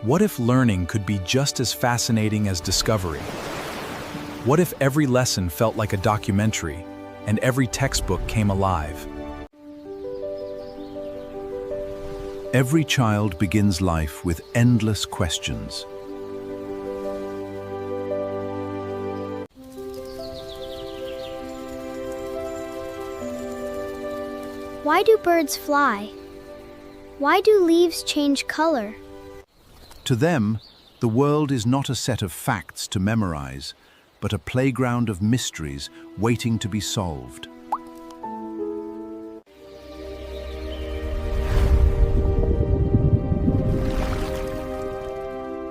What if learning could be just as fascinating as discovery? What if every lesson felt like a documentary and every textbook came alive? Every child begins life with endless questions. Why do birds fly? Why do leaves change color? To them, the world is not a set of facts to memorize, but a playground of mysteries waiting to be solved.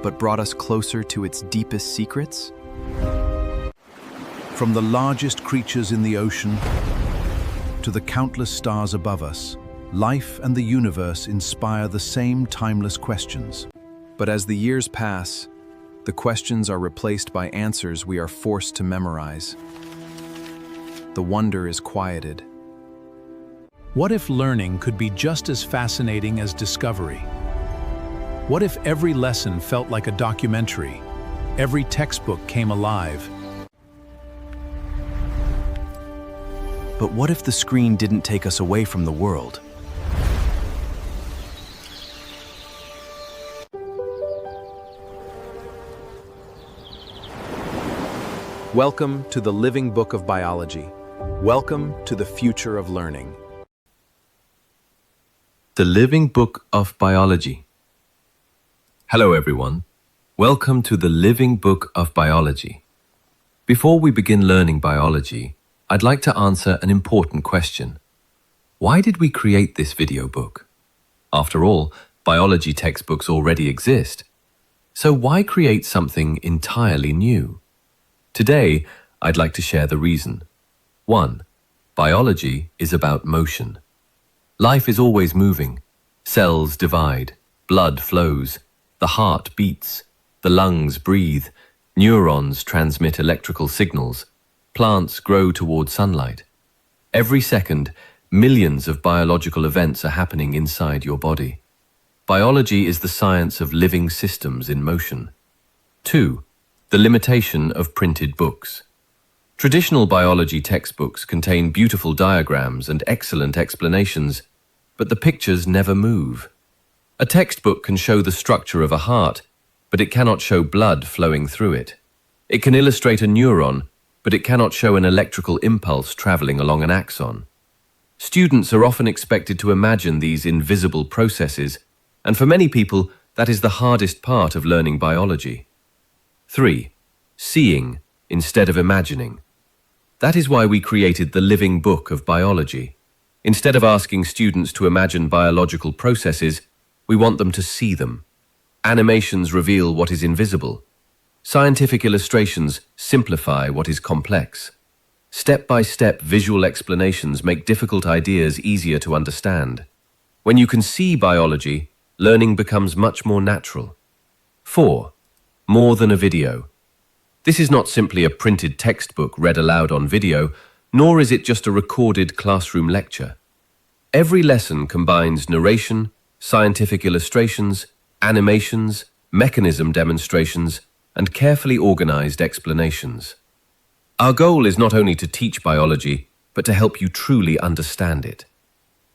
But brought us closer to its deepest secrets? From the largest creatures in the ocean to the countless stars above us, life and the universe inspire the same timeless questions. But as the years pass, the questions are replaced by answers we are forced to memorize. The wonder is quieted. What if learning could be just as fascinating as discovery? What if every lesson felt like a documentary, every textbook came alive? But what if the screen didn't take us away from the world? Welcome to the Living Book of Biology. Welcome to the future of learning. The Living Book of Biology. Hello everyone. Welcome to the Living Book of Biology. Before we begin learning biology, I'd like to answer an important question. Why did we create this video book? After all, biology textbooks already exist. So why create something entirely new? Today, I'd like to share the reason. 1. Biology is about motion. Life is always moving. Cells divide, blood flows, the heart beats, the lungs breathe, neurons transmit electrical signals, plants grow toward sunlight. Every second, millions of biological events are happening inside your body. Biology is the science of living systems in motion. 2. The limitation of printed books. Traditional biology textbooks contain beautiful diagrams and excellent explanations, but the pictures never move. A textbook can show the structure of a heart, but it cannot show blood flowing through it. It can illustrate a neuron, but it cannot show an electrical impulse traveling along an axon. Students are often expected to imagine these invisible processes, and for many people, that is the hardest part of learning biology. 3. Seeing instead of imagining. That is why we created the Living Book of Biology. Instead of asking students to imagine biological processes, we want them to see them. Animations reveal what is invisible. Scientific illustrations simplify what is complex. Step-by-step visual explanations make difficult ideas easier to understand. When you can see biology, learning becomes much more natural. 4. More than a video. This is not simply a printed textbook read aloud on video, nor is it just a recorded classroom lecture. Every lesson combines narration, scientific illustrations, animations, mechanism demonstrations, and carefully organized explanations. Our goal is not only to teach biology, but to help you truly understand it.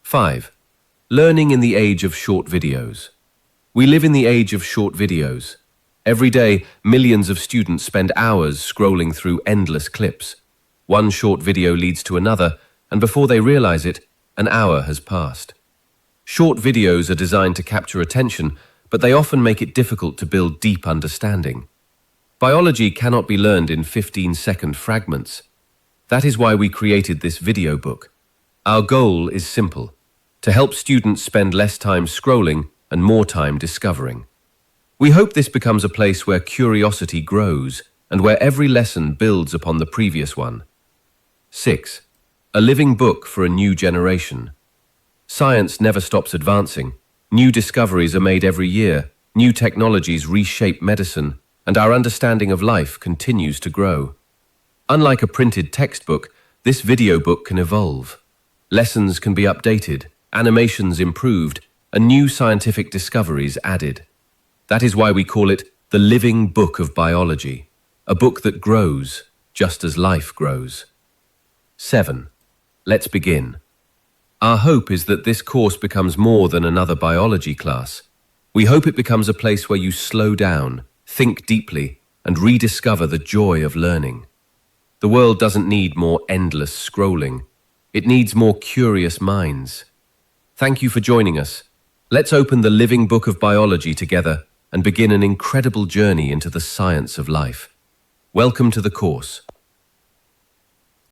5. Learning in the age of short videos. We live in the age of short videos. Every day, millions of students spend hours scrolling through endless clips. One short video leads to another, and before they realize it, an hour has passed. Short videos are designed to capture attention, but they often make it difficult to build deep understanding. Biology cannot be learned in 15-second fragments. That is why we created this video book. Our goal is simple: to help students spend less time scrolling and more time discovering. We hope this becomes a place where curiosity grows and where every lesson builds upon the previous one. 6. A living book for a new generation. Science never stops advancing. New discoveries are made every year, new technologies reshape medicine, and our understanding of life continues to grow. Unlike a printed textbook, this video book can evolve. Lessons can be updated, animations improved, and new scientific discoveries added. That is why we call it the living book of biology, a book that grows just as life grows. 7. Let's begin. Our hope is that this course becomes more than another biology class. We hope it becomes a place where you slow down, think deeply, and rediscover the joy of learning. The world doesn't need more endless scrolling. It needs more curious minds. Thank you for joining us. Let's open the living book of biology together and begin an incredible journey into the science of life. Welcome to the course.